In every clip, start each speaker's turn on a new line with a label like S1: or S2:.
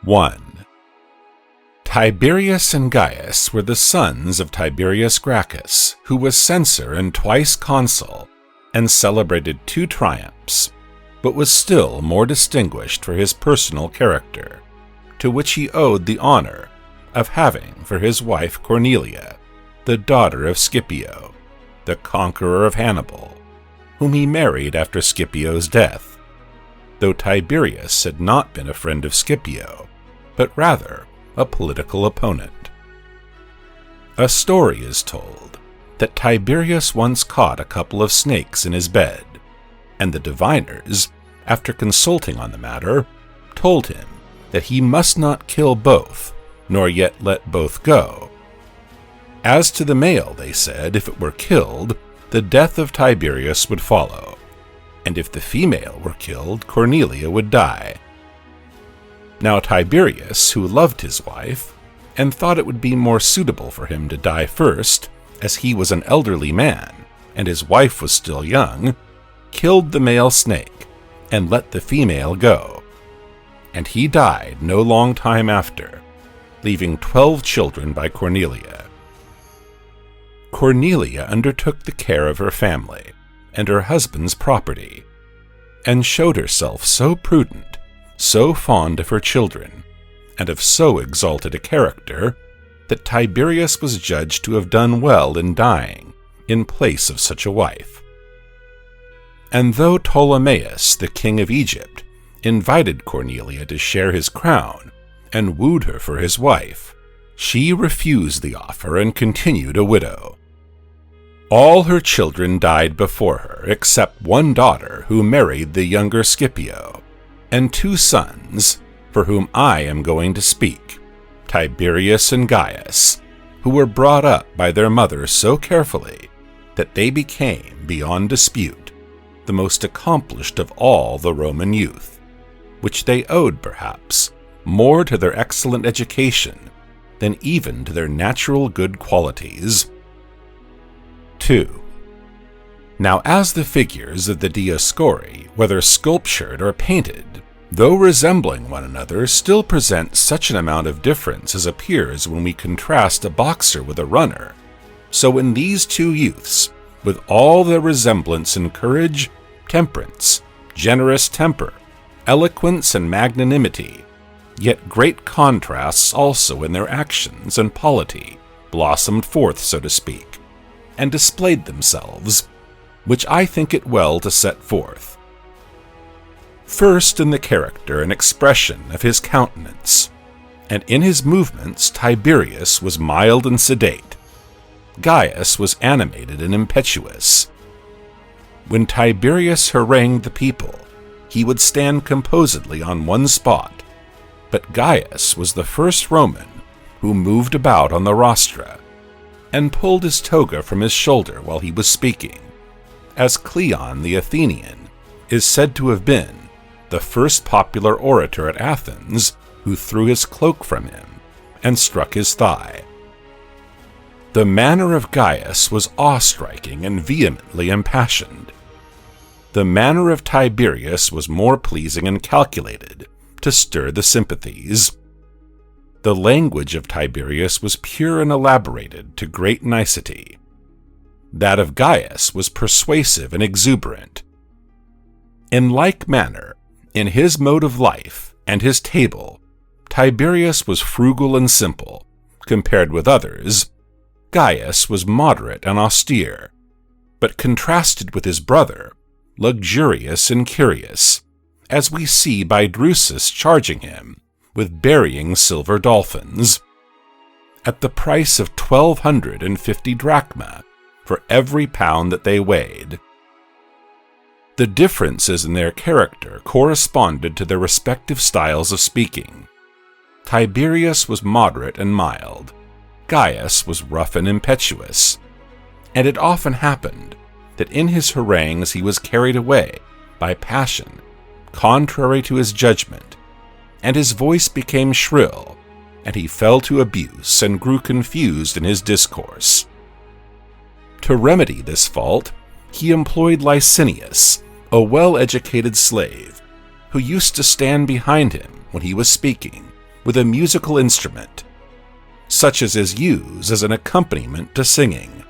S1: 1. Tiberius and Gaius were the sons of Tiberius Gracchus, who was censor and twice consul, and celebrated 2 triumphs, but was still more distinguished for his personal character, to which he owed the honor of having for his wife Cornelia, the daughter of Scipio, the conqueror of Hannibal, whom he married after Scipio's death, though Tiberius had not been a friend of Scipio, but rather a political opponent. A story is told that Tiberius once caught a couple of snakes in his bed, and the diviners, after consulting on the matter, told him that he must not kill both, nor yet let both go. As to the male, they said, if it were killed, the death of Tiberius would follow, and if the female were killed, Cornelia would die. Now Tiberius, who loved his wife, and thought it would be more suitable for him to die first, as he was an elderly man, and his wife was still young, killed the male snake, and let the female go. And he died no long time after, leaving 12 children by Cornelia. Cornelia undertook the care of her family and her husband's property, and showed herself so prudent, so fond of her children, and of so exalted a character, that Tiberius was judged to have done well in dying in place of such a wife. And though Ptolemaeus, the king of Egypt, invited Cornelia to share his crown and wooed her for his wife, she refused the offer and continued a widow. All her children died before her, except one daughter who married the younger Scipio, and 2 sons, for whom I am going to speak, Tiberius and Gaius, who were brought up by their mother so carefully that they became, beyond dispute, the most accomplished of all the Roman youth, which they owed, perhaps, more to their excellent education than even to their natural good qualities. 2. Now as the figures of the Dioscuri, whether sculptured or painted, though resembling one another, still present such an amount of difference as appears when we contrast a boxer with a runner, so in these 2 youths, with all their resemblance in courage, temperance, generous temper, eloquence, and magnanimity, yet great contrasts also in their actions and polity blossomed forth, so to speak, and displayed themselves, which I think it well to set forth. First, in the character and expression of his countenance, and in his movements Tiberius was mild and sedate, Gaius was animated and impetuous. When Tiberius harangued the people, he would stand composedly on one spot, but Gaius was the first Roman who moved about on the rostra, and pulled his toga from his shoulder while he was speaking, as Cleon the Athenian is said to have been the first popular orator at Athens who threw his cloak from him and struck his thigh. The manner of Gaius was awe-striking and vehemently impassioned. The manner of Tiberius was more pleasing and calculated to stir the sympathies. The language of Tiberius was pure and elaborated to great nicety. That of Gaius was persuasive and exuberant. In like manner, in his mode of life and his table, Tiberius was frugal and simple, compared with others. Gaius was moderate and austere, but contrasted with his brother, luxurious and curious, as we see by Drusus charging him with burying silver dolphins, at the price of 1,250 drachma for every pound that they weighed. The differences in their character corresponded to their respective styles of speaking. Tiberius was moderate and mild, Gaius was rough and impetuous, and it often happened that in his harangues he was carried away by passion, contrary to his judgment, and his voice became shrill, and he fell to abuse and grew confused in his discourse. To remedy this fault, he employed Licinius, a well-educated slave, who used to stand behind him when he was speaking, with a musical instrument, such as is used as an accompaniment to singing.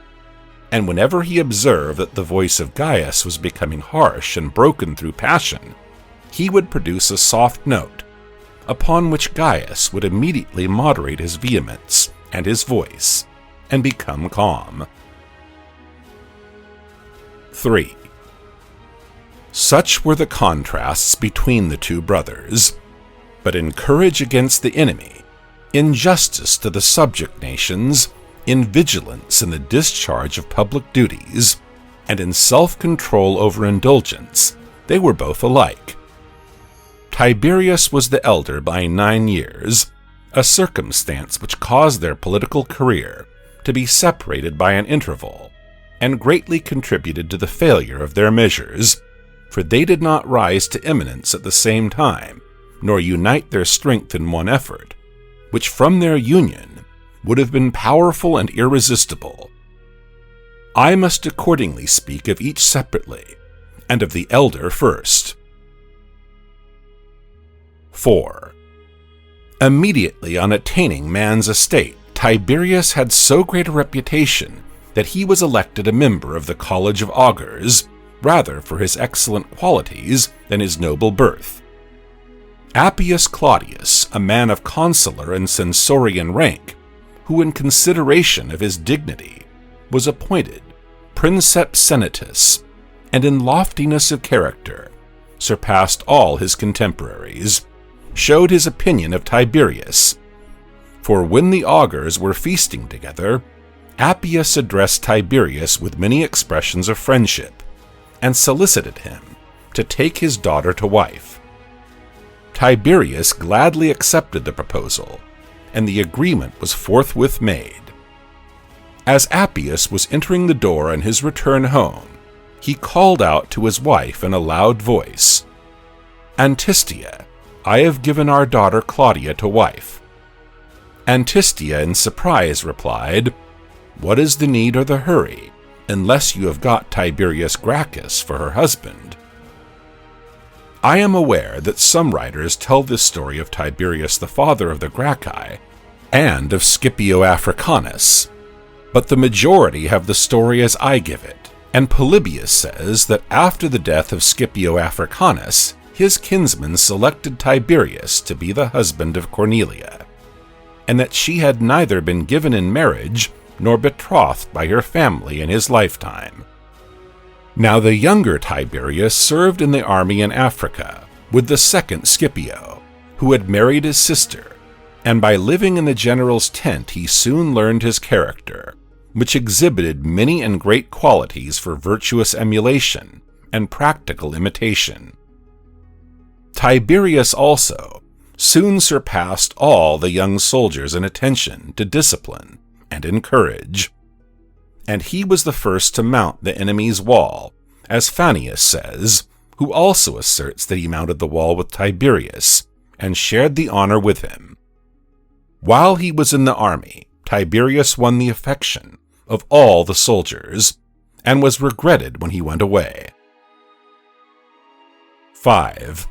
S1: And whenever he observed that the voice of Gaius was becoming harsh and broken through passion, he would produce a soft note, upon which Gaius would immediately moderate his vehemence and his voice, and become calm. 3. Such were the contrasts between the two brothers, but in courage against the enemy, in justice to the subject nations, in vigilance in the discharge of public duties, and in self-control over indulgence, they were both alike. Tiberius was the elder by 9 years, a circumstance which caused their political career to be separated by an interval, and greatly contributed to the failure of their measures, for they did not rise to eminence at the same time, nor unite their strength in one effort, which from their union would have been powerful and irresistible. I must accordingly speak of each separately, and of the elder first. 4. Immediately on attaining man's estate, Tiberius had so great a reputation that he was elected a member of the College of Augurs, rather for his excellent qualities than his noble birth. Appius Claudius, a man of consular and censorian rank, who in consideration of his dignity was appointed princeps senatus, and in loftiness of character surpassed all his contemporaries, showed his opinion of Tiberius. For when the augurs were feasting together, Appius addressed Tiberius with many expressions of friendship, and solicited him to take his daughter to wife. Tiberius gladly accepted the proposal, and the agreement was forthwith made. As Appius was entering the door on his return home, he called out to his wife in a loud voice, "Antistia, I have given our daughter Claudia to wife." Antistia in surprise replied, "What is the need or the hurry, unless you have got Tiberius Gracchus for her husband?" I am aware that some writers tell this story of Tiberius the father of the Gracchi, and of Scipio Africanus, but the majority have the story as I give it, and Polybius says that after the death of Scipio Africanus, his kinsmen selected Tiberius to be the husband of Cornelia, and that she had neither been given in marriage nor betrothed by her family in his lifetime. Now the younger Tiberius served in the army in Africa with the second Scipio, who had married his sister, and by living in the general's tent he soon learned his character, which exhibited many and great qualities for virtuous emulation and practical imitation. Tiberius also soon surpassed all the young soldiers in attention to discipline and in courage, and he was the first to mount the enemy's wall, as Fannius says, who also asserts that he mounted the wall with Tiberius and shared the honor with him. While he was in the army, Tiberius won the affection of all the soldiers, and was regretted when he went away. 5.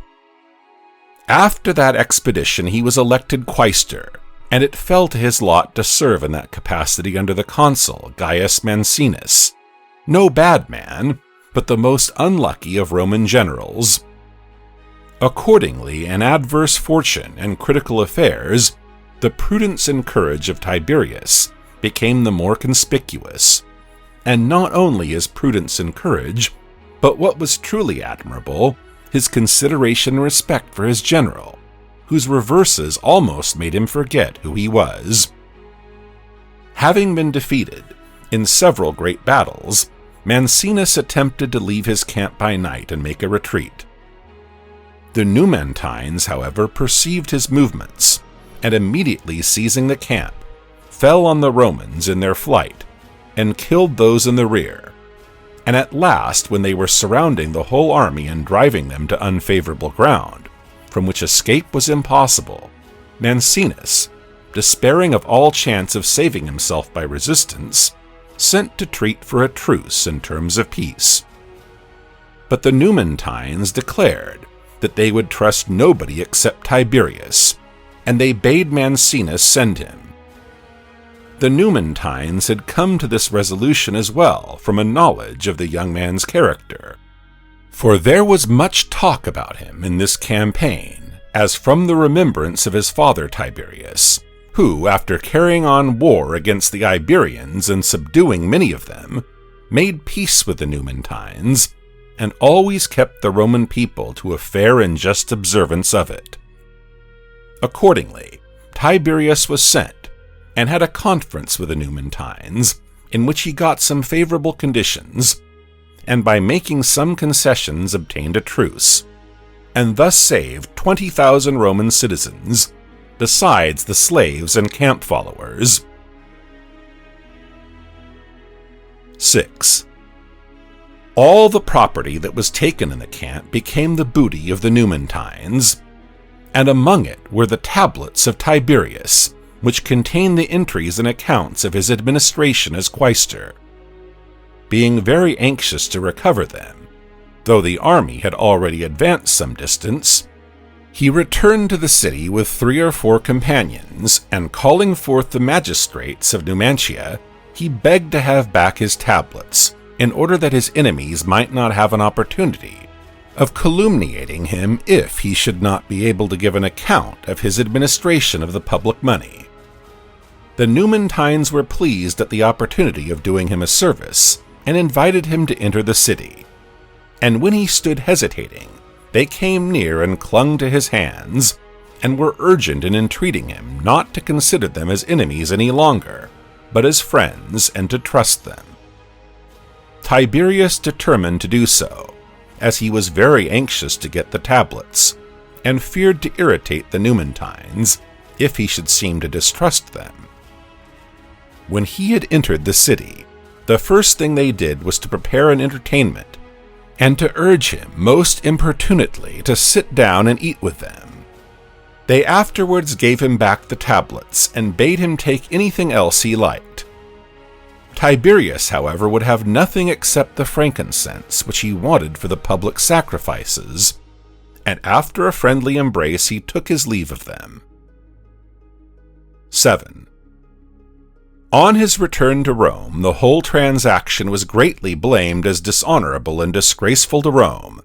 S1: After that expedition he was elected quaestor, and it fell to his lot to serve in that capacity under the consul Gaius Mancinus, no bad man, but the most unlucky of Roman generals. Accordingly, in adverse fortune and critical affairs, the prudence and courage of Tiberius became the more conspicuous, and not only his prudence and courage, but what was truly admirable, his consideration and respect for his general, whose reverses almost made him forget who he was. Having been defeated in several great battles, Mancinus attempted to leave his camp by night and make a retreat. The Numantines, however, perceived his movements, and immediately seizing the camp, fell on the Romans in their flight, and killed those in the rear. And at last, when they were surrounding the whole army and driving them to unfavorable ground, from which escape was impossible, Mancinus, despairing of all chance of saving himself by resistance, sent to treat for a truce in terms of peace. But the Numantines declared that they would trust nobody except Tiberius, and they bade Mancinus send him. The Numantines had come to this resolution as well from a knowledge of the young man's character, for there was much talk about him in this campaign, as from the remembrance of his father Tiberius, who, after carrying on war against the Iberians and subduing many of them, made peace with the Numantines, and always kept the Roman people to a fair and just observance of it. Accordingly, Tiberius was sent, and had a conference with the Numantines, in which he got some favorable conditions, and by making some concessions obtained a truce, and thus saved 20,000 Roman citizens, besides the slaves and camp followers. 6. All the property that was taken in the camp became the booty of the Numantines, and among it were the tablets of Tiberius, which contain the entries and accounts of his administration as quaestor. Being very anxious to recover them, though the army had already advanced some distance, he returned to the city with 3 or 4 companions, and calling forth the magistrates of Numantia, he begged to have back his tablets, in order that his enemies might not have an opportunity of calumniating him if he should not be able to give an account of his administration of the public money. The Numantines were pleased at the opportunity of doing him a service, and invited him to enter the city. And when he stood hesitating, they came near and clung to his hands, and were urgent in entreating him not to consider them as enemies any longer, but as friends, and to trust them. Tiberius determined to do so, as he was very anxious to get the tablets, and feared to irritate the Numantines, if he should seem to distrust them. When he had entered the city, the first thing they did was to prepare an entertainment, and to urge him most importunately to sit down and eat with them. They afterwards gave him back the tablets, and bade him take anything else he liked. Tiberius, however, would have nothing except the frankincense which he wanted for the public sacrifices, and after a friendly embrace he took his leave of them. 7. On his return to Rome, the whole transaction was greatly blamed as dishonorable and disgraceful to Rome.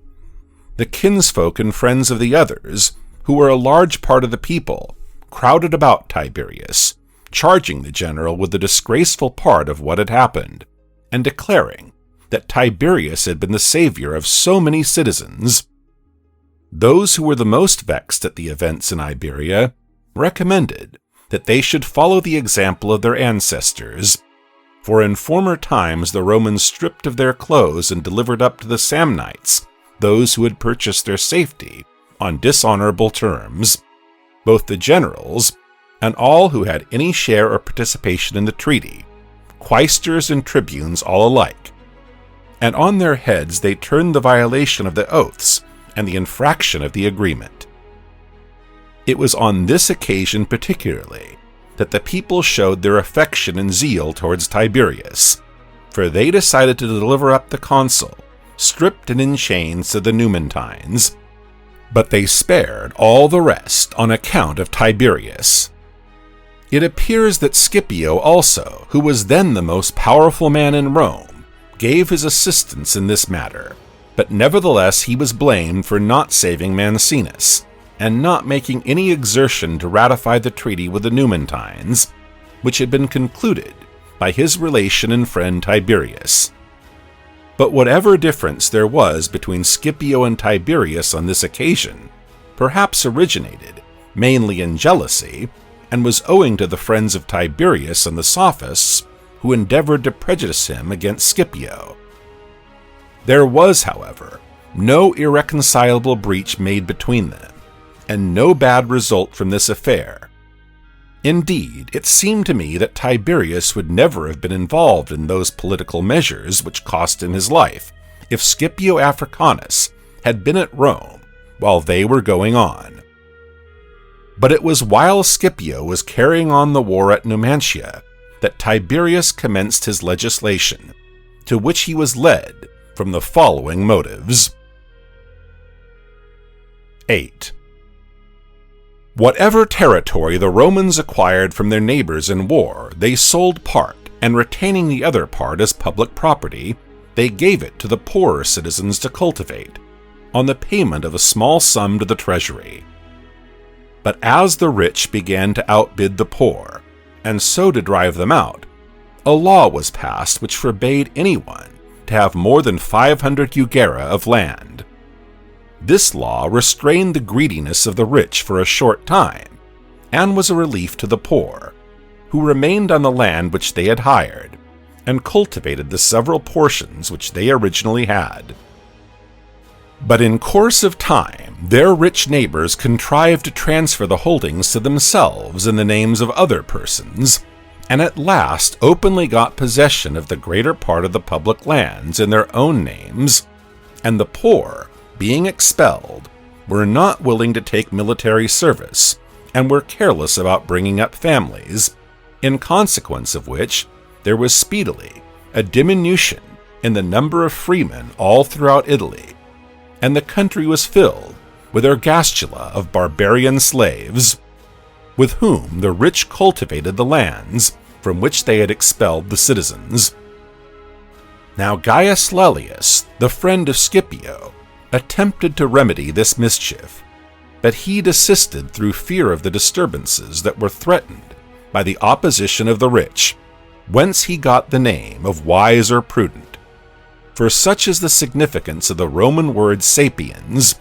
S1: The kinsfolk and friends of the others, who were a large part of the people, crowded about Tiberius, charging the general with the disgraceful part of what had happened, and declaring that Tiberius had been the savior of so many citizens. Those who were the most vexed at the events in Iberia recommended that they should follow the example of their ancestors, for in former times the Romans stripped of their clothes and delivered up to the Samnites those who had purchased their safety on dishonorable terms, both the generals and all who had any share or participation in the treaty, quaestors and tribunes all alike, and on their heads they turned the violation of the oaths and the infraction of the agreement. It was on this occasion particularly that the people showed their affection and zeal towards Tiberius, for they decided to deliver up the consul, stripped and in chains, to the Numantines, but they spared all the rest on account of Tiberius. It appears that Scipio also, who was then the most powerful man in Rome, gave his assistance in this matter, but nevertheless he was blamed for not saving Mancinus, and not making any exertion to ratify the treaty with the Numantines, which had been concluded by his relation and friend Tiberius. But whatever difference there was between Scipio and Tiberius on this occasion, perhaps originated mainly in jealousy, and was owing to the friends of Tiberius and the sophists who endeavored to prejudice him against Scipio. There was, however, no irreconcilable breach made between them, and no bad result from this affair. Indeed, it seemed to me that Tiberius would never have been involved in those political measures which cost him his life if Scipio Africanus had been at Rome while they were going on. But it was while Scipio was carrying on the war at Numantia that Tiberius commenced his legislation, to which he was led from the following motives. 8. Whatever territory the Romans acquired from their neighbors in war, they sold part, and retaining the other part as public property, they gave it to the poorer citizens to cultivate, on the payment of a small sum to the treasury. But as the rich began to outbid the poor, and so to drive them out, a law was passed which forbade anyone to have more than 500 jugera of land. This law restrained the greediness of the rich for a short time, and was a relief to the poor, who remained on the land which they had hired, and cultivated the several portions which they originally had. But in course of time, their rich neighbors contrived to transfer the holdings to themselves in the names of other persons, and at last openly got possession of the greater part of the public lands in their own names, and the poor, being expelled, were not willing to take military service, and were careless about bringing up families, in consequence of which there was speedily a diminution in the number of freemen all throughout Italy, and the country was filled with ergastula of barbarian slaves, with whom the rich cultivated the lands from which they had expelled the citizens. Now Gaius Laelius, the friend of Scipio, attempted to remedy this mischief, but he desisted through fear of the disturbances that were threatened by the opposition of the rich, whence he got the name of wise or prudent. For such is the significance of the Roman word sapiens.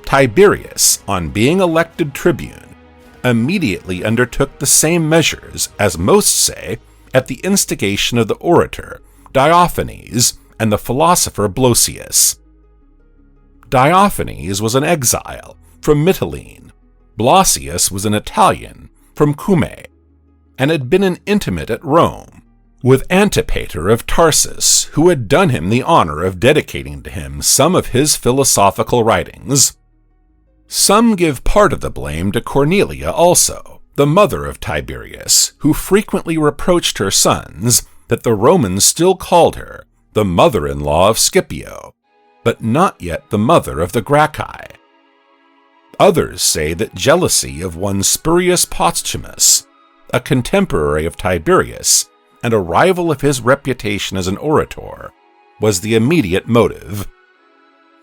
S1: Tiberius, on being elected tribune, immediately undertook the same measures, as most say, at the instigation of the orator Diophanes and the philosopher Blosius. Diophanes was an exile from Mytilene, Blosius was an Italian from Cumae, and had been an intimate at Rome, with Antipater of Tarsus, who had done him the honor of dedicating to him some of his philosophical writings. Some give part of the blame to Cornelia also, the mother of Tiberius, who frequently reproached her sons that the Romans still called her the mother-in-law of Scipio, but not yet the mother of the Gracchi. Others say that jealousy of one Spurius Posthumus, a contemporary of Tiberius and a rival of his reputation as an orator, was the immediate motive.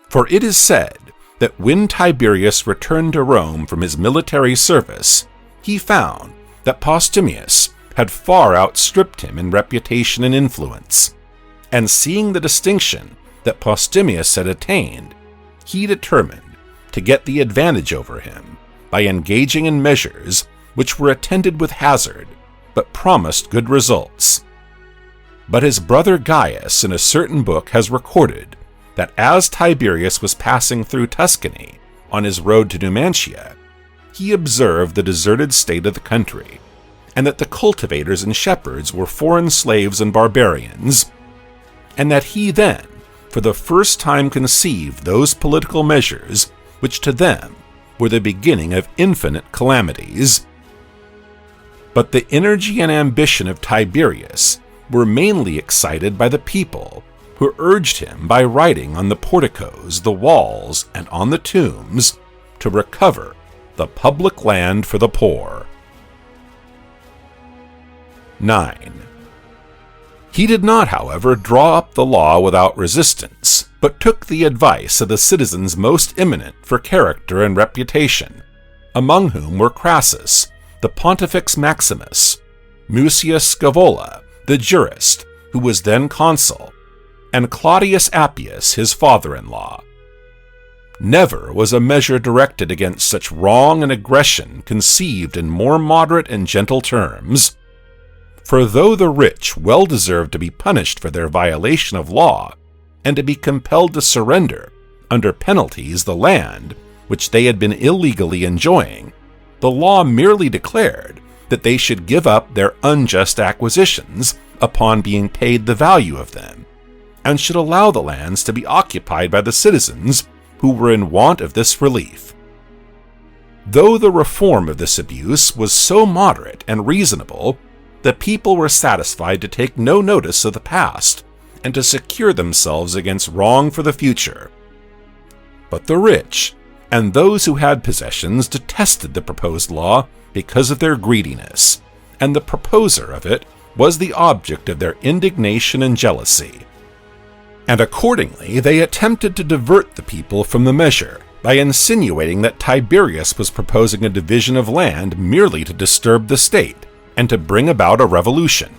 S1: For it is said that when Tiberius returned to Rome from his military service, he found that Posthumus had far outstripped him in reputation and influence, and seeing the distinction that Posthumus had attained, he determined to get the advantage over him by engaging in measures which were attended with hazard, but promised good results. But his brother Gaius in a certain book has recorded that as Tiberius was passing through Tuscany on his road to Numantia, he observed the deserted state of the country, and that the cultivators and shepherds were foreign slaves and barbarians, and that he then, for the first time, conceived those political measures which to them were the beginning of infinite calamities. But the energy and ambition of Tiberius were mainly excited by the people, who urged him by writing on the porticos, the walls, and on the tombs to recover the public land for the poor. 9. He did not, however, draw up the law without resistance, but took the advice of the citizens most eminent for character and reputation, among whom were Crassus, the Pontifex Maximus, Mucius Scaevola, the jurist, who was then consul, and Claudius Appius, his father-in-law. Never was a measure directed against such wrong and aggression conceived in more moderate and gentle terms. For though the rich well deserved to be punished for their violation of law, and to be compelled to surrender, under penalties, the land which they had been illegally enjoying, the law merely declared that they should give up their unjust acquisitions upon being paid the value of them, and should allow the lands to be occupied by the citizens who were in want of this relief. Though the reform of this abuse was so moderate and reasonable, the people were satisfied to take no notice of the past and to secure themselves against wrong for the future. But the rich, and those who had possessions detested the proposed law because of their greediness, and the proposer of it was the object of their indignation and jealousy. And accordingly they attempted to divert the people from the measure by insinuating that Tiberius was proposing a division of land merely to disturb the state and to bring about a revolution.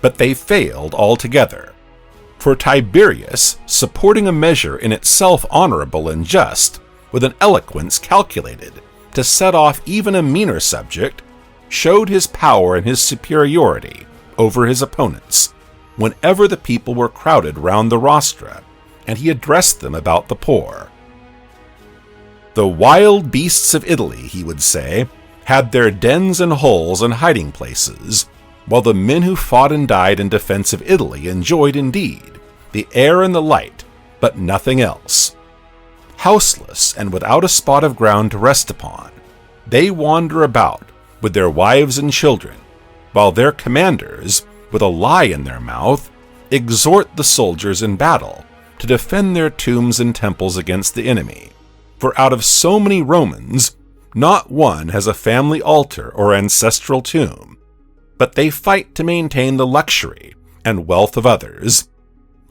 S1: But they failed altogether, for Tiberius, supporting a measure in itself honorable and just, with an eloquence calculated to set off even a meaner subject, showed his power and his superiority over his opponents whenever the people were crowded round the rostra, and he addressed them about the poor. The wild beasts of Italy, he would say, had their dens and holes and hiding places, while the men who fought and died in defense of Italy enjoyed indeed the air and the light, but nothing else. Houseless and without a spot of ground to rest upon, they wander about with their wives and children, while their commanders, with a lie in their mouth, exhort the soldiers in battle to defend their tombs and temples against the enemy. For out of so many Romans, not one has a family altar or ancestral tomb, but they fight to maintain the luxury and wealth of others,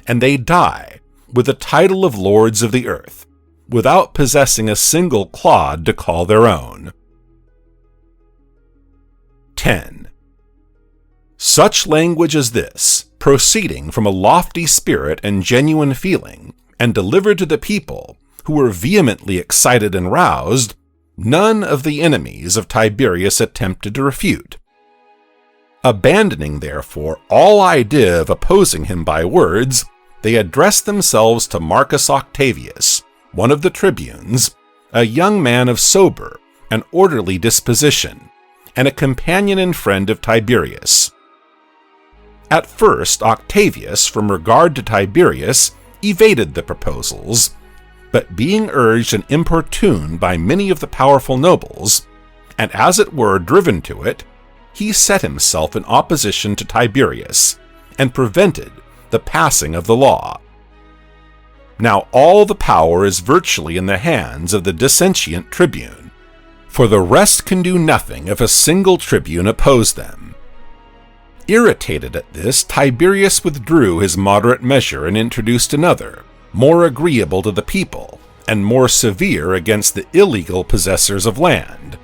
S1: and they die with the title of lords of the earth, without possessing a single clod to call their own. 10. Such language as this, proceeding from a lofty spirit and genuine feeling, and delivered to the people, who were vehemently excited and roused, none of the enemies of Tiberius attempted to refute. Abandoning, therefore, all idea of opposing him by words, they addressed themselves to Marcus Octavius, one of the tribunes, a young man of sober and orderly disposition, and a companion and friend of Tiberius. At first, Octavius, from regard to Tiberius, evaded the proposals, but being urged and importuned by many of the powerful nobles, and as it were driven to it, he set himself in opposition to Tiberius, and prevented the passing of the law. Now all the power is virtually in the hands of the dissentient tribune, for the rest can do nothing if a single tribune oppose them. Irritated at this, Tiberius withdrew his moderate measure and introduced another, more agreeable to the people, and more severe against the illegal possessors of land.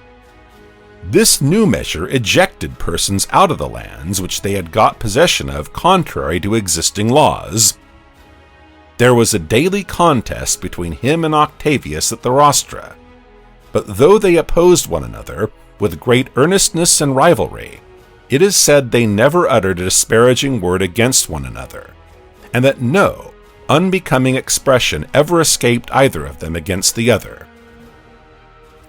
S1: This new measure ejected persons out of the lands which they had got possession of contrary to existing laws. There was a daily contest between him and Octavius at the rostra, but though they opposed one another with great earnestness and rivalry, it is said they never uttered a disparaging word against one another, and that no unbecoming expression ever escaped either of them against the other.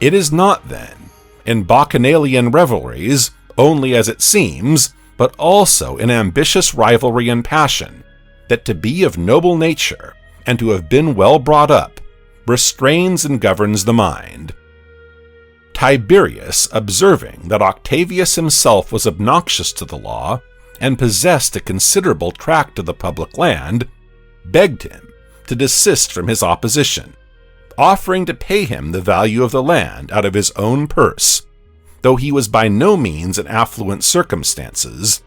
S1: It is not, then, in bacchanalian revelries, only as it seems, but also in ambitious rivalry and passion, that to be of noble nature, and to have been well brought up, restrains and governs the mind. Tiberius, observing that Octavius himself was obnoxious to the law, and possessed a considerable tract of the public land, begged him to desist from his opposition, offering to pay him the value of the land out of his own purse, though he was by no means in affluent circumstances.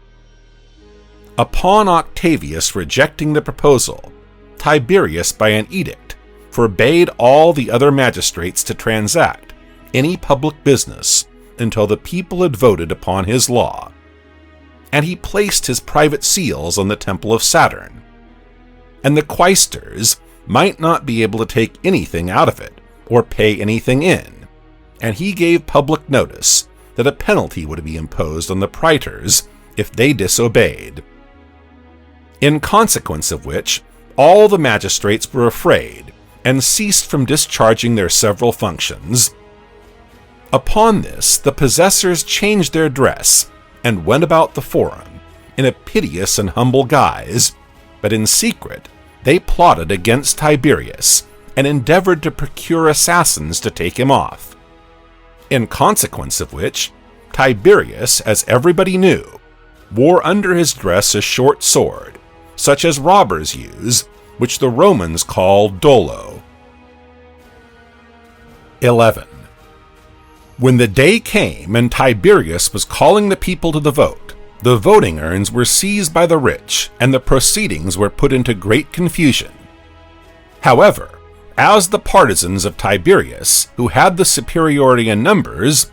S1: Upon Octavius rejecting the proposal, Tiberius by an edict forbade all the other magistrates to transact any public business until the people had voted upon his law, and he placed his private seals on the temple of Saturn, and the quaestors might not be able to take anything out of it or pay anything in, and he gave public notice that a penalty would be imposed on the praetors if they disobeyed. In consequence of which, all the magistrates were afraid and ceased from discharging their several functions. Upon this, the possessors changed their dress and went about the forum in a piteous and humble guise, but in secret they plotted against Tiberius and endeavored to procure assassins to take him off. In consequence of which, Tiberius, as everybody knew, wore under his dress a short sword, such as robbers use, which the Romans called dolo. 11. When the day came and Tiberius was calling the people to the vote, the voting urns were seized by the rich, and the proceedings were put into great confusion. However, as the partisans of Tiberius, who had the superiority in numbers,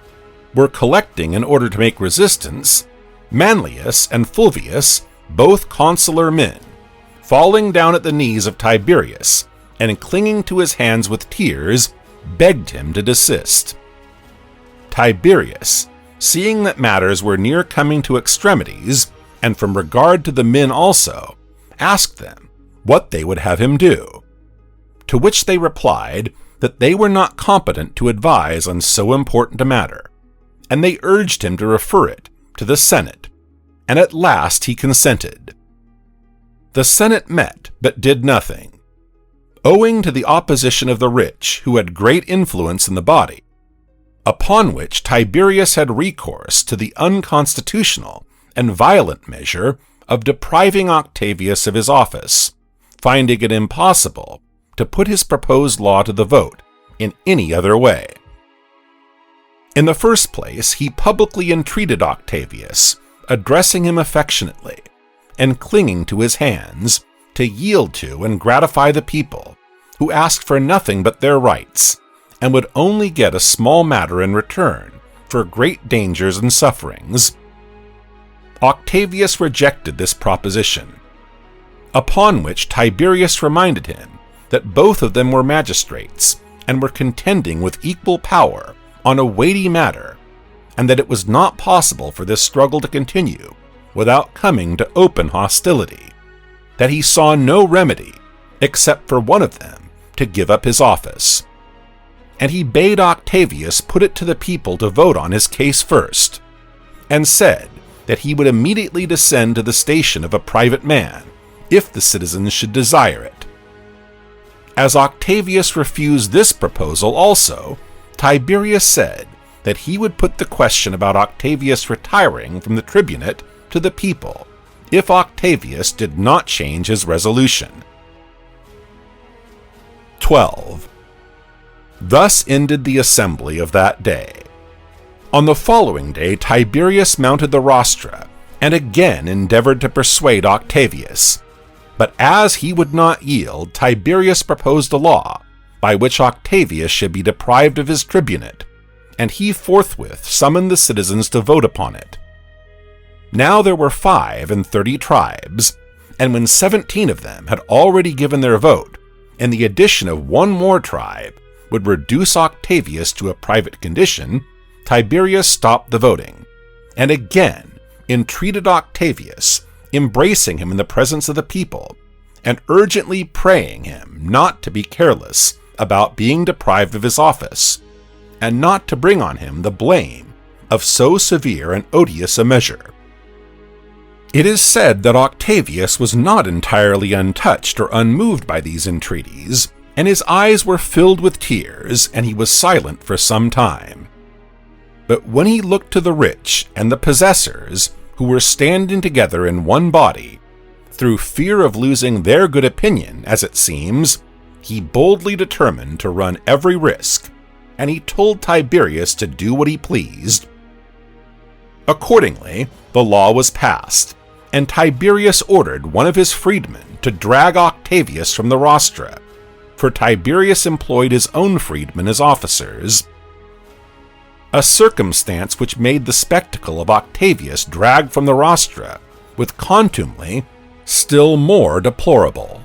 S1: were collecting in order to make resistance, Manlius and Fulvius, both consular men, falling down at the knees of Tiberius and clinging to his hands with tears, begged him to desist. Tiberius, seeing that matters were near coming to extremities, and from regard to the men also, asked them what they would have him do, to which they replied that they were not competent to advise on so important a matter, and they urged him to refer it to the Senate, and at last he consented. The Senate met, but did nothing, owing to the opposition of the rich, who had great influence in the body, upon which Tiberius had recourse to the unconstitutional and violent measure of depriving Octavius of his office, finding it impossible to put his proposed law to the vote in any other way. In the first place, he publicly entreated Octavius, addressing him affectionately, and clinging to his hands, to yield to and gratify the people, who asked for nothing but their rights, and would only get a small matter in return for great dangers and sufferings. Octavius rejected this proposition, upon which Tiberius reminded him that both of them were magistrates, and were contending with equal power on a weighty matter, and that it was not possible for this struggle to continue without coming to open hostility, that he saw no remedy, except for one of them, to give up his office. And he bade Octavius put it to the people to vote on his case first, and said that he would immediately descend to the station of a private man, if the citizens should desire it. As Octavius refused this proposal also, Tiberius said that he would put the question about Octavius retiring from the tribunate to the people, if Octavius did not change his resolution. 12. Thus ended the assembly of that day. On the following day Tiberius mounted the rostra, and again endeavored to persuade Octavius. But as he would not yield, Tiberius proposed a law, by which Octavius should be deprived of his tribunate, and he forthwith summoned the citizens to vote upon it. Now there were 35 tribes, and when 17 of them had already given their vote, and the addition of one more tribe would reduce Octavius to a private condition, Tiberius stopped the voting, and again entreated Octavius, embracing him in the presence of the people, and urgently praying him not to be careless about being deprived of his office, and not to bring on him the blame of so severe and odious a measure. It is said that Octavius was not entirely untouched or unmoved by these entreaties, and his eyes were filled with tears, and he was silent for some time. But when he looked to the rich and the possessors, who were standing together in one body, through fear of losing their good opinion, as it seems, he boldly determined to run every risk, and he told Tiberius to do what he pleased. Accordingly, the law was passed, and Tiberius ordered one of his freedmen to drag Octavius from the rostra, for Tiberius employed his own freedmen as officers, a circumstance which made the spectacle of Octavius dragged from the rostra with contumely still more deplorable.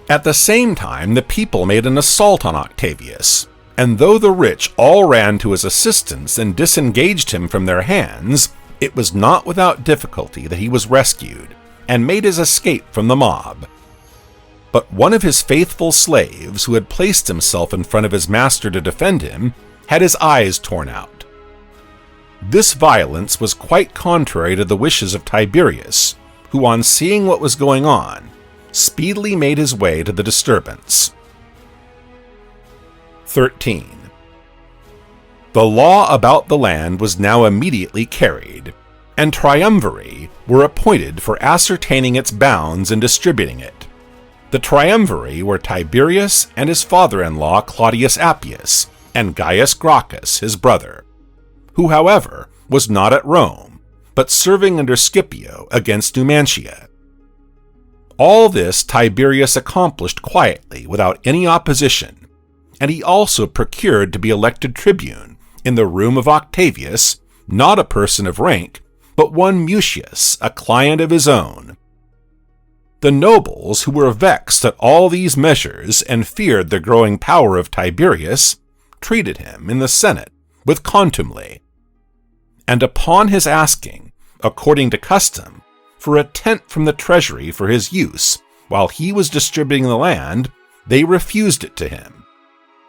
S1: At the same time the people made an assault on Octavius, and though the rich all ran to his assistance and disengaged him from their hands, it was not without difficulty that he was rescued, and made his escape from the mob. But one of his faithful slaves, who had placed himself in front of his master to defend him, had his eyes torn out. This violence was quite contrary to the wishes of Tiberius, who, on seeing what was going on, speedily made his way to the disturbance. 13. The law about the land was now immediately carried, and triumviri were appointed for ascertaining its bounds and distributing it. The triumviri were Tiberius and his father-in-law Claudius Appius, and Gaius Gracchus, his brother, who, however, was not at Rome, but serving under Scipio against Numantia. All this Tiberius accomplished quietly without any opposition, and he also procured to be elected tribune in the room of Octavius, not a person of rank, but one Mucius, a client of his own. The nobles, who were vexed at all these measures and feared the growing power of Tiberius, treated him in the Senate with contumely. And upon his asking, according to custom, for a tenth from the treasury for his use while he was distributing the land, they refused it to him,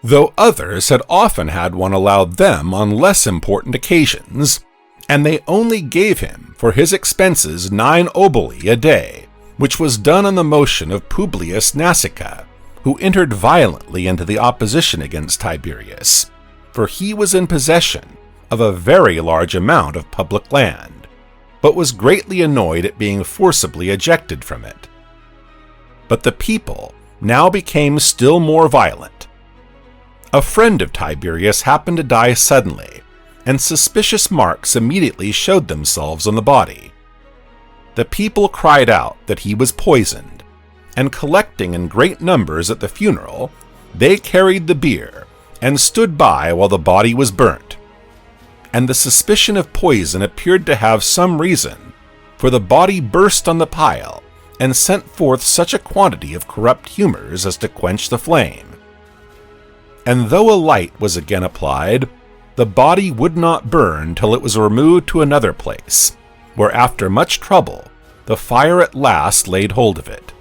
S1: though others had often had one allowed them on less important occasions, and they only gave him for his expenses 9 oboli a day, which was done on the motion of Publius Nasica, who entered violently into the opposition against Tiberius, for he was in possession of a very large amount of public land, but was greatly annoyed at being forcibly ejected from it. But the people now became still more violent. A friend of Tiberius happened to die suddenly, and suspicious marks immediately showed themselves on the body. The people cried out that he was poisoned, and collecting in great numbers at the funeral, they carried the bier and stood by while the body was burnt. And the suspicion of poison appeared to have some reason, for the body burst on the pile and sent forth such a quantity of corrupt humors as to quench the flame. And though a light was again applied, the body would not burn till it was removed to another place, where after much trouble the fire at last laid hold of it.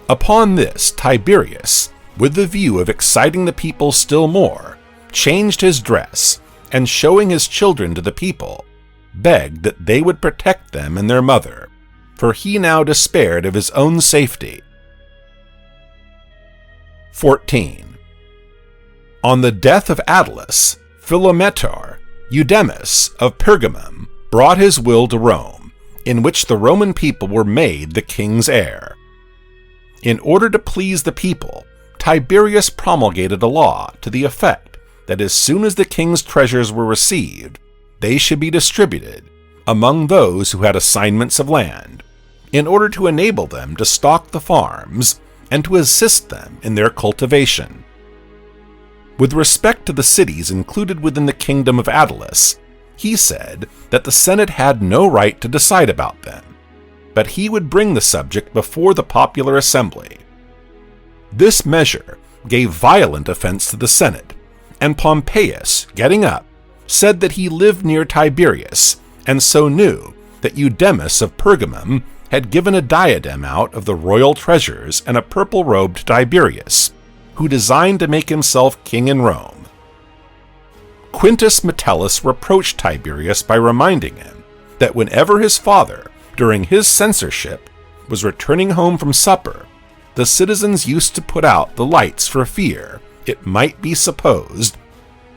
S1: Upon this Tiberius, with the view of exciting the people still more, changed his dress, and showing his children to the people, begged that they would protect them and their mother, for he now despaired of his own safety. 14. On the death of Attalus, Philometor, Eudemus of Pergamum, brought his will to Rome, in which the Roman people were made the king's heir. In order to please the people, Tiberius promulgated a law to the effect that as soon as the king's treasures were received, they should be distributed among those who had assignments of land, in order to enable them to stock the farms and to assist them in their cultivation. With respect to the cities included within the kingdom of Attalus, he said that the Senate had no right to decide about them, but he would bring the subject before the popular assembly. This measure gave violent offense to the Senate, and Pompeius, getting up, said that he lived near Tiberius, and so knew that Eudemus of Pergamum had given a diadem out of the royal treasures and a purple robe to Tiberius, who designed to make himself king in Rome. Quintus Metellus reproached Tiberius by reminding him that whenever his father, during his censorship, was returning home from supper, the citizens used to put out the lights for fear it might be supposed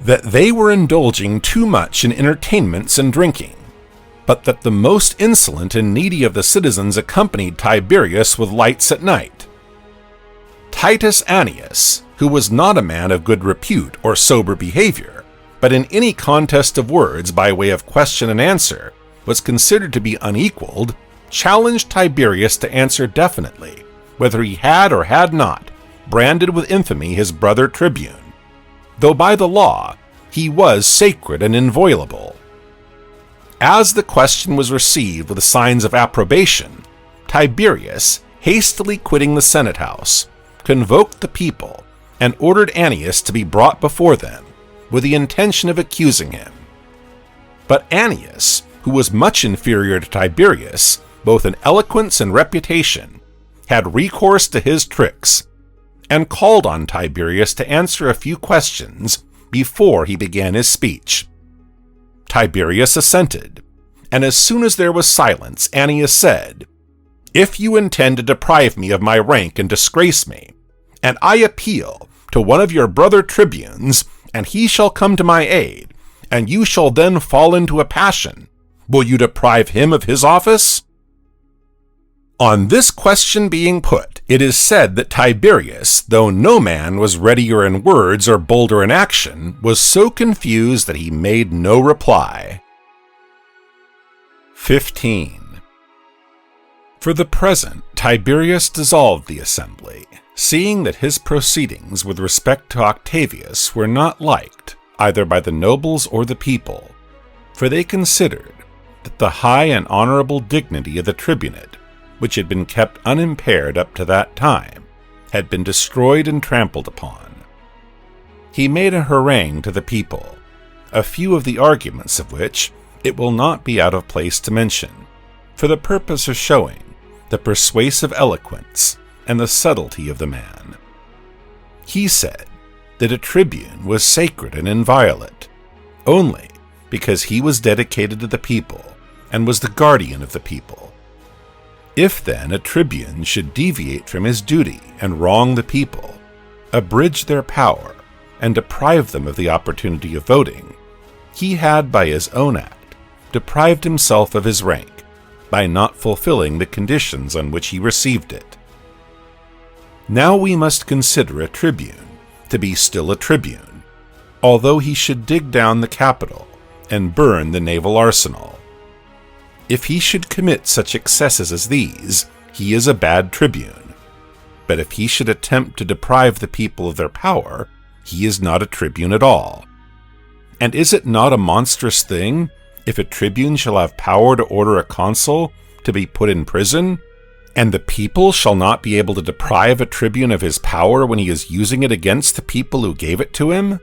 S1: that they were indulging too much in entertainments and drinking, but that the most insolent and needy of the citizens accompanied Tiberius with lights at night. Titus Annius, who was not a man of good repute or sober behavior, but in any contest of words by way of question and answer was considered to be unequaled, challenged Tiberius to answer definitely whether he had or had not branded with infamy his brother tribune, though by the law he was sacred and inviolable. As the question was received with signs of approbation, Tiberius, hastily quitting the Senate house, convoked the people and ordered Annius to be brought before them, with the intention of accusing him. But Annius, who was much inferior to Tiberius, both in eloquence and reputation, had recourse to his tricks, and called on Tiberius to answer a few questions before he began his speech. Tiberius assented, and as soon as there was silence, Annius said, "If you intend to deprive me of my rank and disgrace me, and I appeal to one of your brother tribunes, and he shall come to my aid, and you shall then fall into a passion, will you deprive him of his office?" On this question being put, it is said that Tiberius, though no man was readier in words or bolder in action, was so confused that he made no reply. 15. For the present, Tiberius dissolved the assembly, seeing that his proceedings with respect to Octavius were not liked either by the nobles or the people, for they considered that the high and honorable dignity of the tribunate, which had been kept unimpaired up to that time, had been destroyed and trampled upon. He made a harangue to the people, a few of the arguments of which it will not be out of place to mention, for the purpose of showing the persuasive eloquence and the subtlety of the man. He said that a tribune was sacred and inviolate, only because he was dedicated to the people and was the guardian of the people. If then a tribune should deviate from his duty and wrong the people, abridge their power, and deprive them of the opportunity of voting, he had by his own act deprived himself of his rank by not fulfilling the conditions on which he received it. Now we must consider a tribune to be still a tribune, although he should dig down the Capitol and burn the naval arsenal. If he should commit such excesses as these, he is a bad tribune. But if he should attempt to deprive the people of their power, he is not a tribune at all. And is it not a monstrous thing if a tribune shall have power to order a consul to be put in prison, and the people shall not be able to deprive a tribune of his power when he is using it against the people who gave it to him?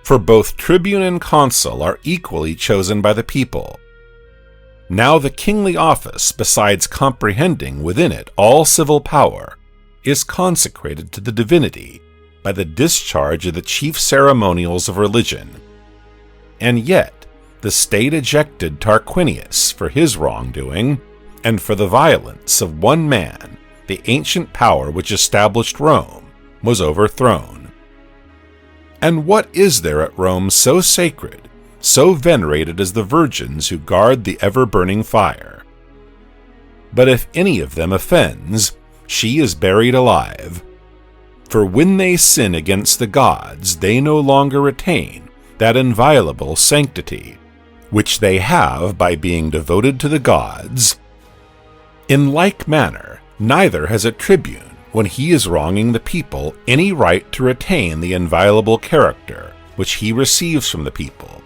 S1: For both tribune and consul are equally chosen by the people. Now the kingly office, besides comprehending within it all civil power, is consecrated to the divinity by the discharge of the chief ceremonials of religion. And yet the state ejected Tarquinius for his wrongdoing, and for the violence of one man, the ancient power which established Rome was overthrown. And what is there at Rome so sacred, so venerated as the virgins who guard the ever-burning fire? But if any of them offends, she is buried alive. For when they sin against the gods, they no longer retain that inviolable sanctity, which they have by being devoted to the gods. In like manner, neither has a tribune, when he is wronging the people, any right to retain the inviolable character which he receives from the people,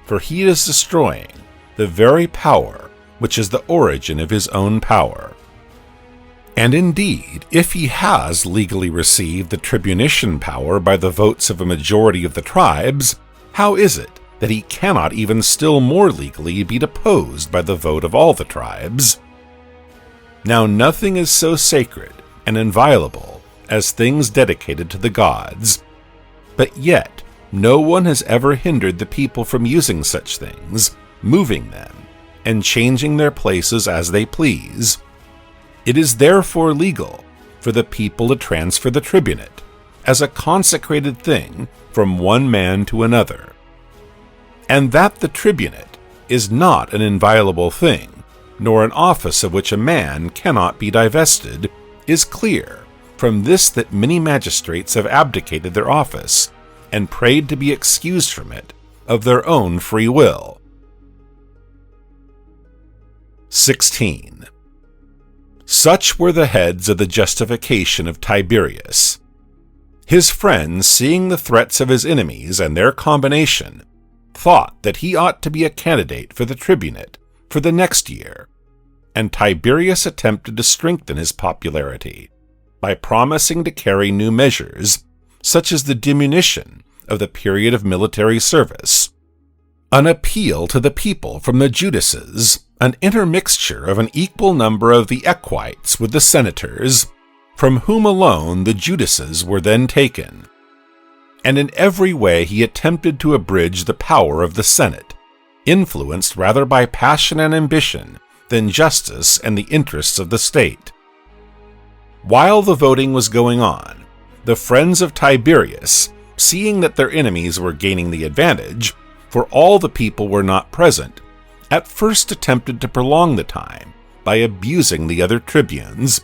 S1: for he is destroying the very power which is the origin of his own power. And indeed, if he has legally received the tribunician power by the votes of a majority of the tribes, how is it that he cannot even still more legally be deposed by the vote of all the tribes? Now nothing is so sacred and inviolable as things dedicated to the gods, but yet no one has ever hindered the people from using such things, moving them, and changing their places as they please. It is therefore legal for the people to transfer the tribunate as a consecrated thing from one man to another. And that the tribunate is not an inviolable thing, nor an office of which a man cannot be divested, is clear from this that many magistrates have abdicated their office and prayed to be excused from it of their own free will. 16. Such were the heads of the justification of Tiberius. His friends, seeing the threats of his enemies and their combination, thought that he ought to be a candidate for the tribunate for the next year, and Tiberius attempted to strengthen his popularity by promising to carry new measures, such as the diminution of the period of military service, an appeal to the people from the Judases, an intermixture of an equal number of the equites with the senators, from whom alone the Judases were then taken. And in every way he attempted to abridge the power of the Senate, influenced rather by passion and ambition than justice and the interests of the state. While the voting was going on, the friends of Tiberius, seeing that their enemies were gaining the advantage, for all the people were not present, at first attempted to prolong the time by abusing the other tribunes,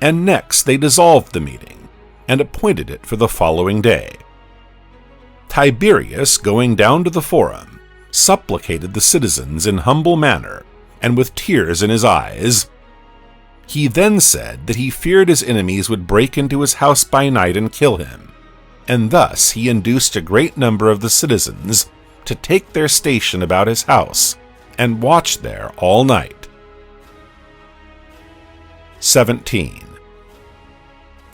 S1: and next they dissolved the meeting and appointed it for the following day. Tiberius, going down to the forum, supplicated the citizens in humble manner and with tears in his eyes. He then said that he feared his enemies would break into his house by night and kill him, and thus he induced a great number of the citizens to take their station about his house and watch there all night. 17.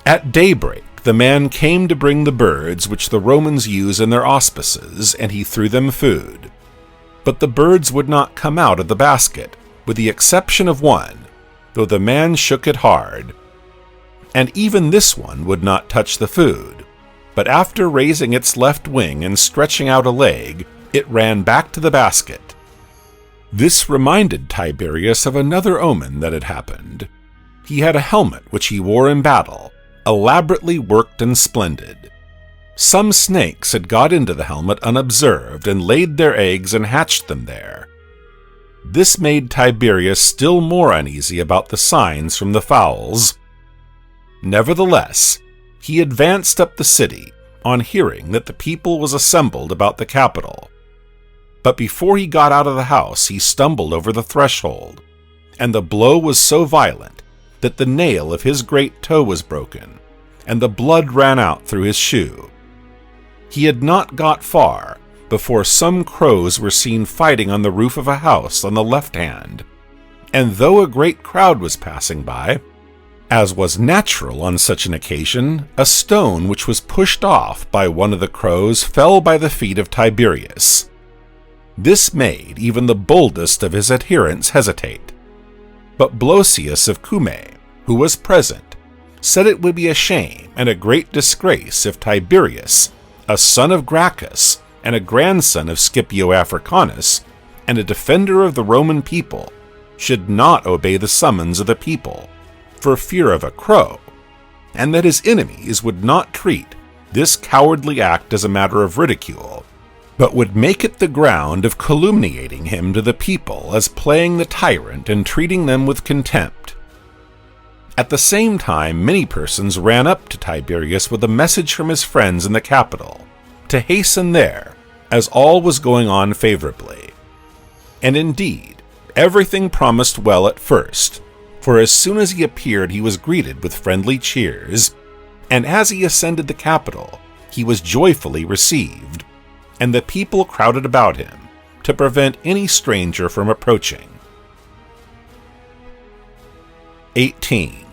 S1: At daybreak the man came to bring the birds which the Romans use in their auspices, and he threw them food. But the birds would not come out of the basket, with the exception of one, though the man shook it hard. And even this one would not touch the food, but after raising its left wing and stretching out a leg, it ran back to the basket. This reminded Tiberius of another omen that had happened. He had a helmet which he wore in battle, elaborately worked and splendid. Some snakes had got into the helmet unobserved and laid their eggs and hatched them there. This made Tiberius still more uneasy about the signs from the fowls. Nevertheless, he advanced up the city on hearing that the people was assembled about the Capitol. But before he got out of the house, he stumbled over the threshold, and the blow was so violent that the nail of his great toe was broken, and the blood ran out through his shoe. He had not got far before some crows were seen fighting on the roof of a house on the left hand, and though a great crowd was passing by, as was natural on such an occasion, a stone which was pushed off by one of the crows fell by the feet of Tiberius. This made even the boldest of his adherents hesitate. But Blosius of Cumae, who was present, said it would be a shame and a great disgrace if Tiberius, a son of Gracchus and a grandson of Scipio Africanus, and a defender of the Roman people, should not obey the summons of the people, for fear of a crow, and that his enemies would not treat this cowardly act as a matter of ridicule, but would make it the ground of calumniating him to the people as playing the tyrant and treating them with contempt. At the same time, many persons ran up to Tiberius with a message from his friends in the capital, to hasten there, as all was going on favorably. And indeed, everything promised well at first, for as soon as he appeared he was greeted with friendly cheers, and as he ascended the Capitol, he was joyfully received, and the people crowded about him to prevent any stranger from approaching. 18.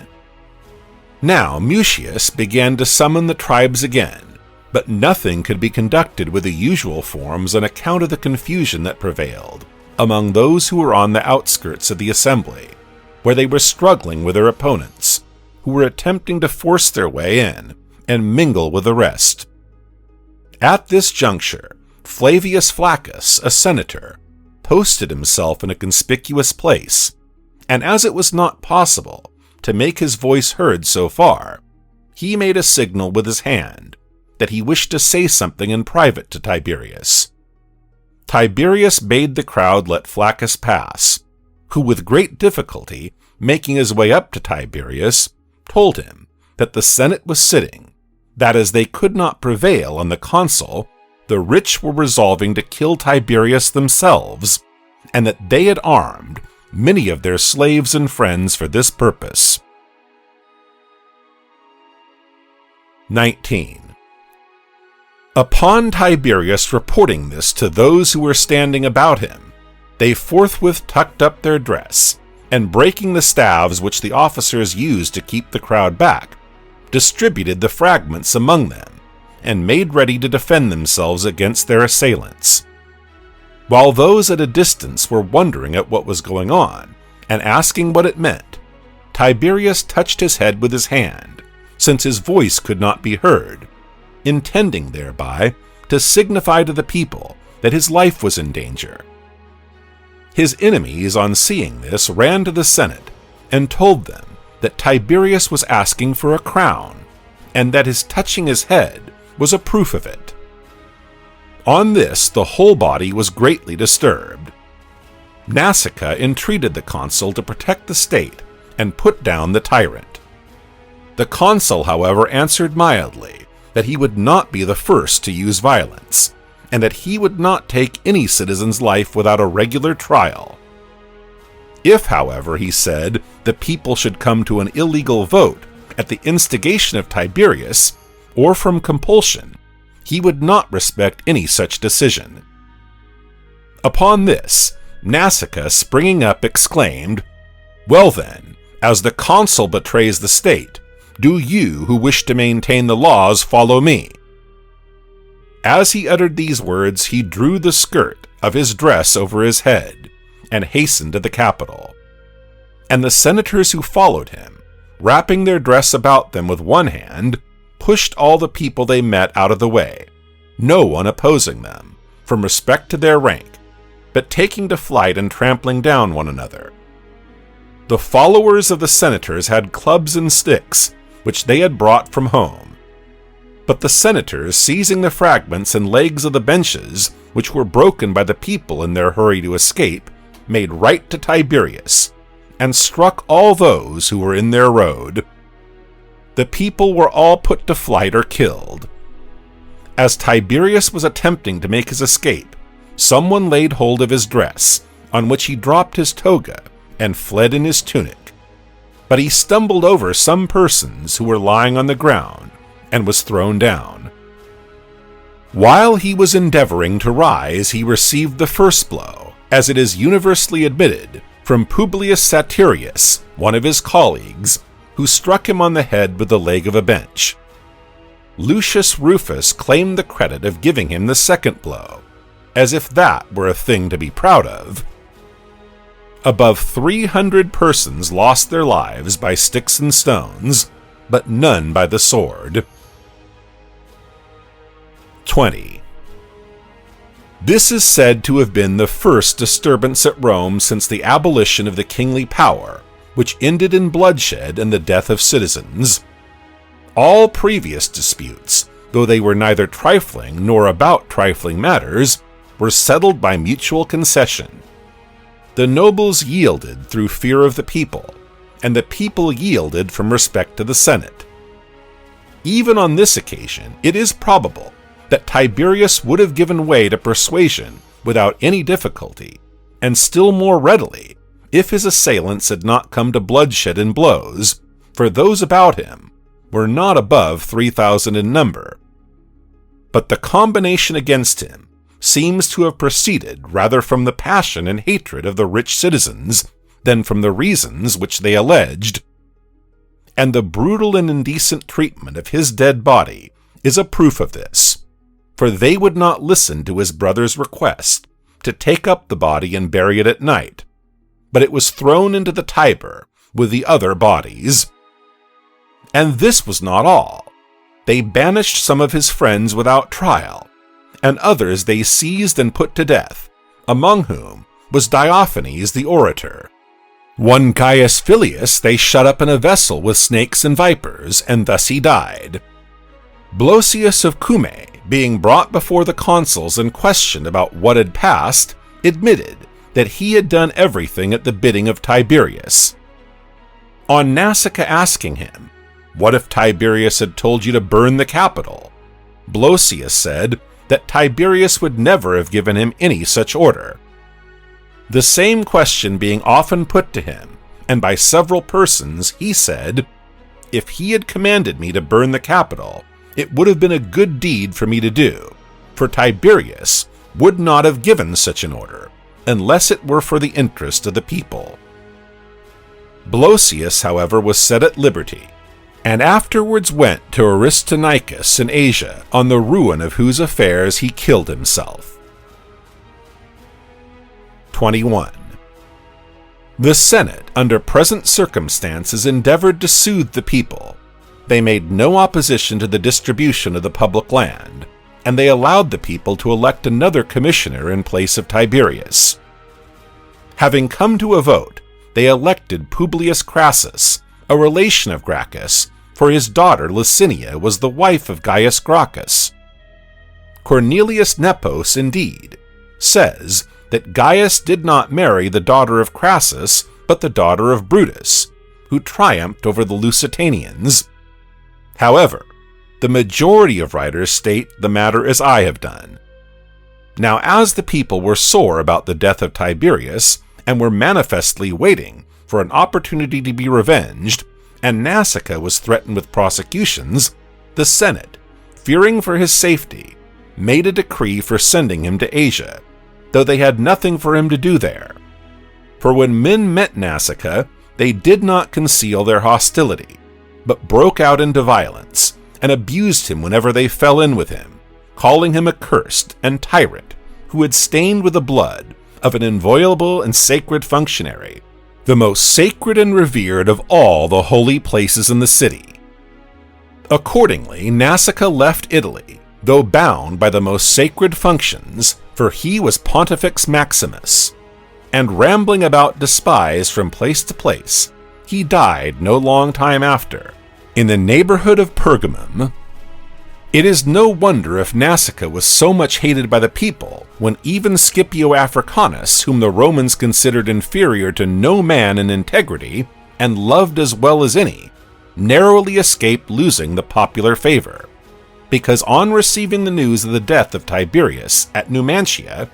S1: Now Mutius began to summon the tribes again, but nothing could be conducted with the usual forms on account of the confusion that prevailed among those who were on the outskirts of the assembly, where they were struggling with their opponents, who were attempting to force their way in and mingle with the rest. At this juncture, Flavius Flaccus, a senator, posted himself in a conspicuous place, and as it was not possible to make his voice heard so far, he made a signal with his hand that he wished to say something in private to Tiberius. Tiberius bade the crowd let Flaccus pass, who with great difficulty, making his way up to Tiberius, told him that the Senate was sitting, that as they could not prevail on the consul, the rich were resolving to kill Tiberius themselves, and that they had armed many of their slaves and friends for this purpose. 19. Upon Tiberius reporting this to those who were standing about him, they forthwith tucked up their dress, and breaking the staves which the officers used to keep the crowd back, distributed the fragments among them, and made ready to defend themselves against their assailants. While those at a distance were wondering at what was going on, and asking what it meant, Tiberius touched his head with his hand, since his voice could not be heard, intending thereby to signify to the people that his life was in danger. His enemies, on seeing this, ran to the Senate and told them that Tiberius was asking for a crown, and that his touching his head was a proof of it. On this, the whole body was greatly disturbed. Nasica entreated the consul to protect the state and put down the tyrant. The consul, however, answered mildly that he would not be the first to use violence, and that he would not take any citizen's life without a regular trial. If, however, he said, the people should come to an illegal vote at the instigation of Tiberius, or from compulsion, he would not respect any such decision. Upon this, Nasica, springing up, exclaimed, "Well then, as the consul betrays the state, do you who wish to maintain the laws follow me?" As he uttered these words, he drew the skirt of his dress over his head and hastened to the Capitol. And the senators who followed him, wrapping their dress about them with one hand, pushed all the people they met out of the way, no one opposing them, from respect to their rank, but taking to flight and trampling down one another. The followers of the senators had clubs and sticks, which they had brought from home. But the senators, seizing the fragments and legs of the benches, which were broken by the people in their hurry to escape, made right to Tiberius, and struck all those who were in their road. The people were all put to flight or killed. As Tiberius was attempting to make his escape, someone laid hold of his dress, on which he dropped his toga and fled in his tunic. But he stumbled over some persons who were lying on the ground and was thrown down. While he was endeavoring to rise, he received the first blow, as it is universally admitted, from Publius Satirius, one of his colleagues, who struck him on the head with the leg of a bench. Lucius Rufus claimed the credit of giving him the second blow, as if that were a thing to be proud of. Above 300 persons lost their lives by sticks and stones, but none by the sword. 20. This is said to have been the first disturbance at Rome since the abolition of the kingly power, which ended in bloodshed and the death of citizens. All previous disputes, though they were neither trifling nor about trifling matters, were settled by mutual concession. The nobles yielded through fear of the people, and the people yielded from respect to the Senate. Even on this occasion, it is probable that Tiberius would have given way to persuasion without any difficulty, and still more readily, if his assailants had not come to bloodshed and blows, for those about him were not above 3,000 in number. But the combination against him seems to have proceeded rather from the passion and hatred of the rich citizens than from the reasons which they alleged, and the brutal and indecent treatment of his dead body is a proof of this, for they would not listen to his brother's request to take up the body and bury it at night, but it was thrown into the Tiber with the other bodies. And this was not all. They banished some of his friends without trial, and others they seized and put to death, among whom was Diophanes the orator. One Gaius Filius they shut up in a vessel with snakes and vipers, and thus he died. Blosius of Cumae, being brought before the consuls and questioned about what had passed, admitted that he had done everything at the bidding of Tiberius. On Nasica asking him, "What if Tiberius had told you to burn the Capitol?" Blosius said that Tiberius would never have given him any such order. The same question being often put to him, and by several persons, he said, "If he had commanded me to burn the Capitol, it would have been a good deed for me to do, for Tiberius would not have given such an order, unless it were for the interest of the people." Blosius, however, was set at liberty, and afterwards went to Aristonicus in Asia, on the ruin of whose affairs he killed himself. 21. The Senate, under present circumstances, endeavored to soothe the people. They made no opposition to the distribution of the public land, and they allowed the people to elect another commissioner in place of Tiberius. Having come to a vote, they elected Publius Crassus, a relation of Gracchus, for his daughter Licinia was the wife of Gaius Gracchus. Cornelius Nepos, indeed, says that Gaius did not marry the daughter of Crassus, but the daughter of Brutus, who triumphed over the Lusitanians. However, the majority of writers state the matter as I have done. Now, as the people were sore about the death of Tiberius, and were manifestly waiting for an opportunity to be revenged, and Nasica was threatened with prosecutions, the Senate, fearing for his safety, made a decree for sending him to Asia, though they had nothing for him to do there. For when men met Nasica, they did not conceal their hostility, but broke out into violence, and abused him whenever they fell in with him, calling him accursed and tyrant, who had stained with the blood of an inviolable and sacred functionary, the most sacred and revered of all the holy places in the city. Accordingly, Nasica left Italy, though bound by the most sacred functions, for he was Pontifex Maximus, and rambling about despised from place to place, he died no long time after, in the neighborhood of Pergamum. It is no wonder if Nasica was so much hated by the people, when even Scipio Africanus, whom the Romans considered inferior to no man in integrity, and loved as well as any, narrowly escaped losing the popular favor, because on receiving the news of the death of Tiberius at Numantia,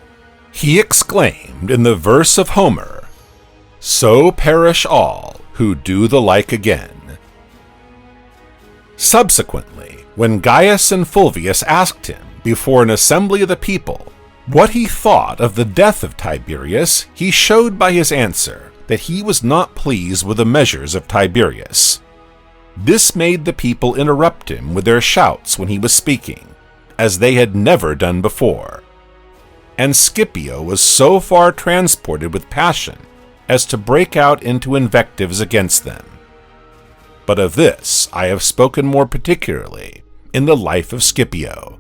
S1: he exclaimed in the verse of Homer, "So perish all who do the like again." Subsequently, when Gaius and Fulvius asked him, before an assembly of the people, what he thought of the death of Tiberius, he showed by his answer that he was not pleased with the measures of Tiberius. This made the people interrupt him with their shouts when he was speaking, as they had never done before. And Scipio was so far transported with passion as to break out into invectives against them. But of this I have spoken more particularly in the life of Scipio.